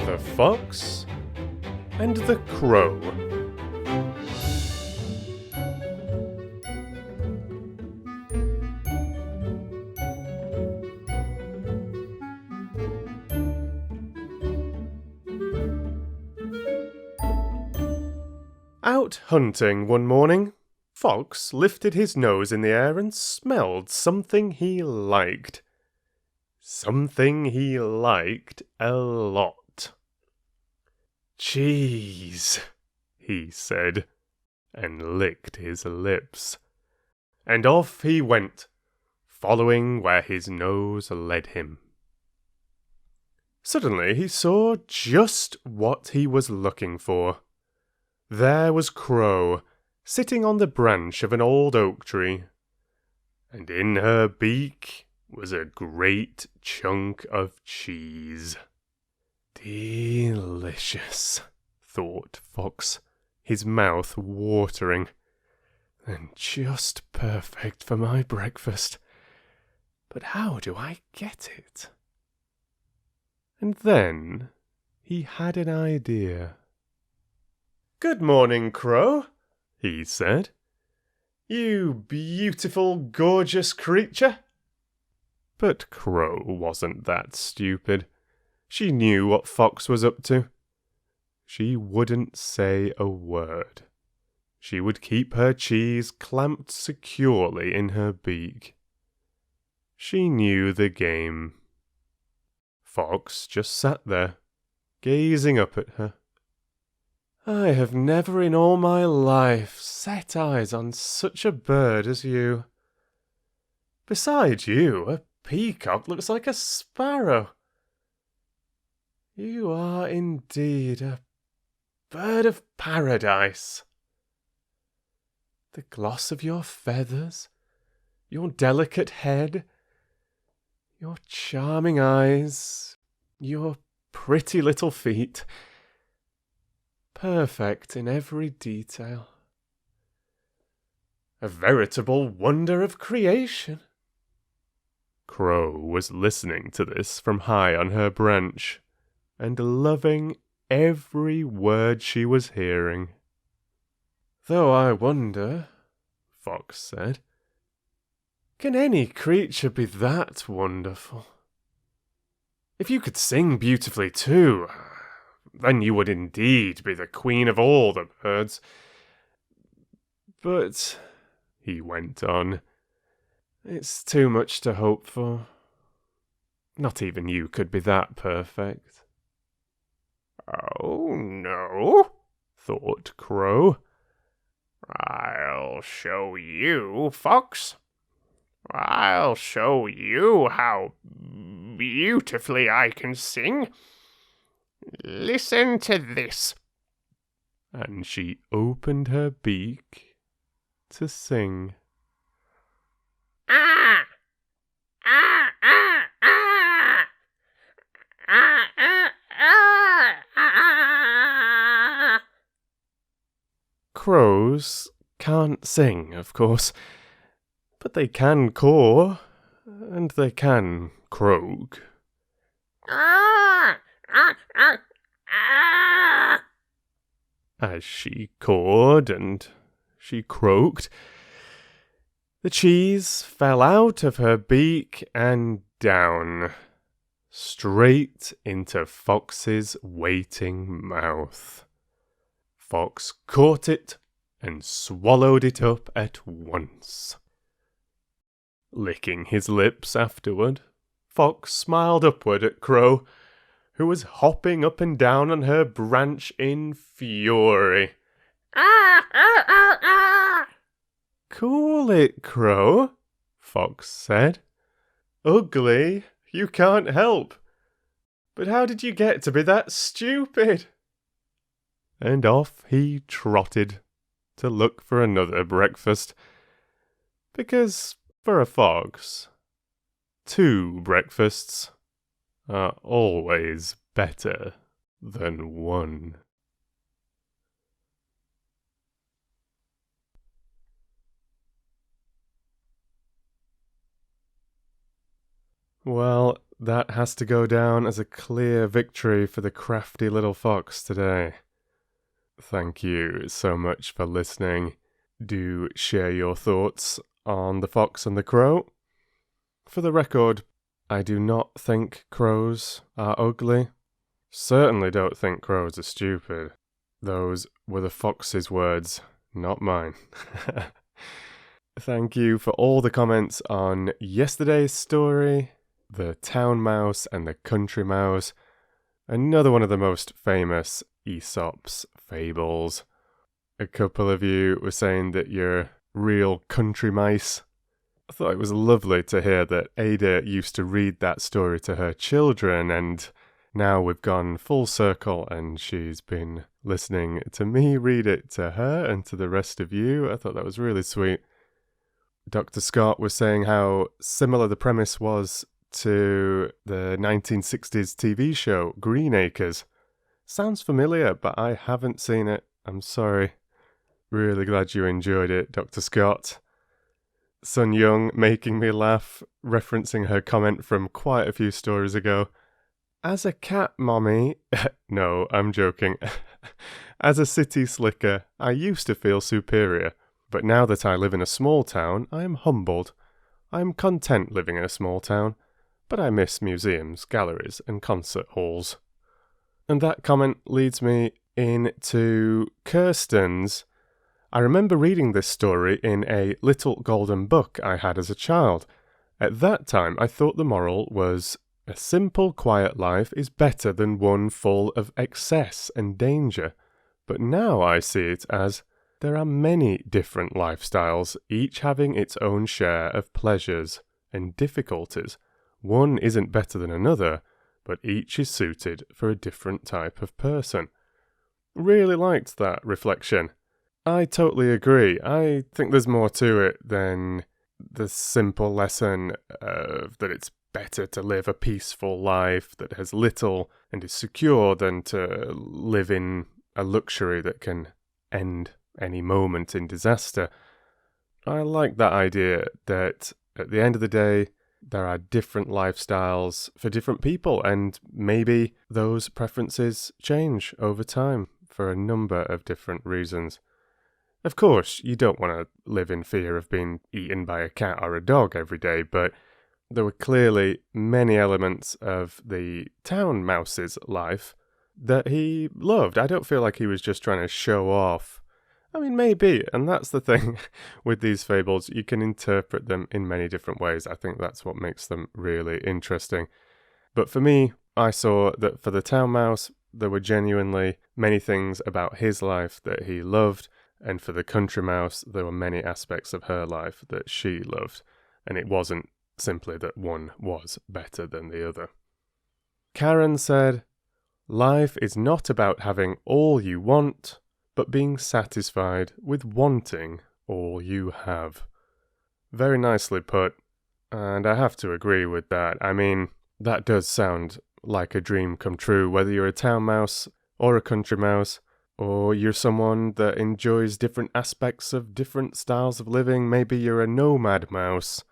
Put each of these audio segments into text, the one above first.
The Fox and the Crow. Out hunting one morning, Fox lifted his nose in the air and smelled something he liked. Something he liked a lot. "Cheese," he said, and licked his lips. And off he went, following where his nose led him. Suddenly he saw just what he was looking for. There was Crow, sitting on the branch of an old oak tree, and in her beak was a great chunk of cheese. "Delicious," thought Fox, his mouth watering, "and just perfect for my breakfast. But how do I get it?" And then he had an idea. "Good morning, Crow," he said. "You beautiful, gorgeous creature." But Crow wasn't that stupid. She knew what Fox was up to. She wouldn't say a word. She would keep her cheese clamped securely in her beak. She knew the game. Fox just sat there, gazing up at her. "I have never in all my life set eyes on such a bird as you. Besides you, a peacock looks like a sparrow. You are indeed a bird of paradise. The gloss of your feathers, your delicate head, your charming eyes, your pretty little feet, perfect in every detail. A veritable wonder of creation." Crow was listening to this from high on her branch, and loving every word she was hearing. "Though I wonder," Fox said, "can any creature be that wonderful? If you could sing beautifully too, then you would indeed be the queen of all the birds. But," he went on, "it's too much to hope for. Not even you could be that perfect." "Oh, no," thought Crow. "I'll show you, Fox. I'll show you how beautifully I can sing. Listen to this." And she opened her beak to sing. "Ah! Ah! Ah! Ah! Ah! Ah! Ah! Ah!" Crows can't sing, of course, but they can caw, and they can croak. "Ah! Ah! Ah! Ah!" As she cawed and she croaked, the cheese fell out of her beak and down, straight into Fox's waiting mouth. Fox caught it and swallowed it up at once. Licking his lips afterward, Fox smiled upward at Crow, who was hopping up and down on her branch in fury. "Ah! Ah! Ah! Ah!" "Cool it, Crow," Fox said. "Ugly you can't help. But how did you get to be that stupid?" And off he trotted to look for another breakfast. Because, for a fox, 2 breakfasts are always better than 1. Well, that has to go down as a clear victory for the crafty little fox today. Thank you so much for listening. Do share your thoughts on the fox and the crow. For the record, I do not think crows are ugly. Certainly don't think crows are stupid. Those were the fox's words, not mine. Thank you for all the comments on yesterday's story, the town mouse and the country mouse, another one of the most famous Aesop's fables. A couple of you were saying that you're real country mice. I thought it was lovely to hear that Ada used to read that story to her children, and now we've gone full circle and she's been listening to me read it to her and to the rest of you. I thought that was really sweet. Dr. Scott was saying how similar the premise was to the 1960s TV show Green Acres. Sounds familiar, but I haven't seen it. I'm sorry. Really glad you enjoyed it, Dr. Scott. Sun Young making me laugh, referencing her comment from quite a few stories ago. As a cat, mommy... No, I'm joking. As a city slicker, I used to feel superior, but now that I live in a small town, I am humbled. I am content living in a small town, but I miss museums, galleries, and concert halls. And that comment leads me into Kirsten's. I remember reading this story in a little golden book I had as a child. At that time, I thought the moral was, a simple, quiet life is better than one full of excess and danger. But now I see it as, there are many different lifestyles, each having its own share of pleasures and difficulties. One isn't better than another, but each is suited for a different type of person. Really liked that reflection. I totally agree. I think there's more to it than the simple lesson of that it's better to live a peaceful life that has little and is secure than to live in a luxury that can end any moment in disaster. I like that idea that at the end of the day, there are different lifestyles for different people, and maybe those preferences change over time for a number of different reasons. Of course, you don't want to live in fear of being eaten by a cat or a dog every day, but there were clearly many elements of the town mouse's life that he loved. I don't feel like he was just trying to show off. I mean, maybe, and that's the thing with these fables, you can interpret them in many different ways. I think that's what makes them really interesting. But for me, I saw that for the town mouse, there were genuinely many things about his life that he loved, and for the country mouse, there were many aspects of her life that she loved, and it wasn't simply that one was better than the other. Karen said, "Life is not about having all you want, but being satisfied with wanting all you have." Very nicely put, and I have to agree with that. I mean, that does sound like a dream come true, whether you're a town mouse or a country mouse, or you're someone that enjoys different aspects of different styles of living. Maybe you're a nomad mouse.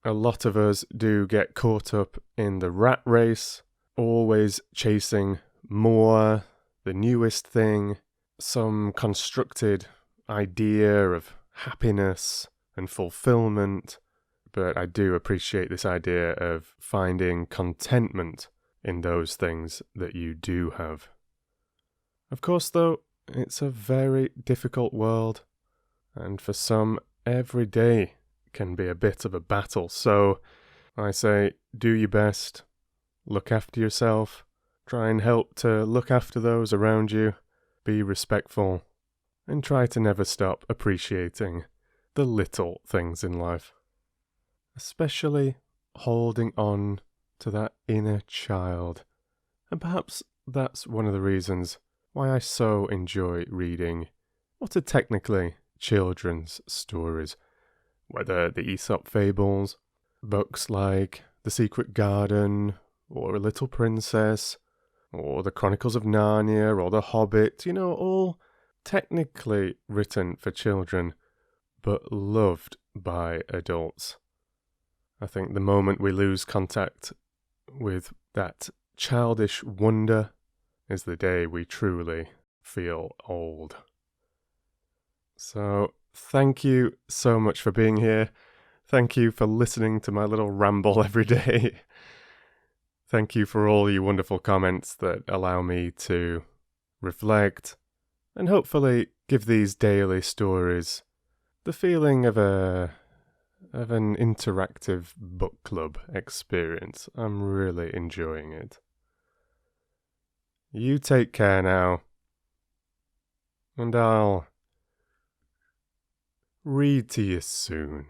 A lot of us do get caught up in the rat race, always chasing more, the newest thing, some constructed idea of happiness and fulfillment. But I do appreciate this idea of finding contentment in those things that you do have. Of course, though, it's a very difficult world, and for some, every day can be a bit of a battle. So I say, do your best, look after yourself, try and help to look after those around you, be respectful, and try to never stop appreciating the little things in life. Especially holding on to that inner child. And perhaps that's one of the reasons why I so enjoy reading what are technically children's stories, whether the Aesop Fables, books like The Secret Garden, or A Little Princess, or The Chronicles of Narnia, or The Hobbit, all technically written for children, but loved by adults. I think the moment we lose contact with that childish wonder is the day we truly feel old. So, thank you so much for being here. Thank you for listening to my little ramble every day. Thank you for all your wonderful comments that allow me to reflect and hopefully give these daily stories the feeling of an interactive book club experience. I'm really enjoying it. You take care now, and I'll read to you soon.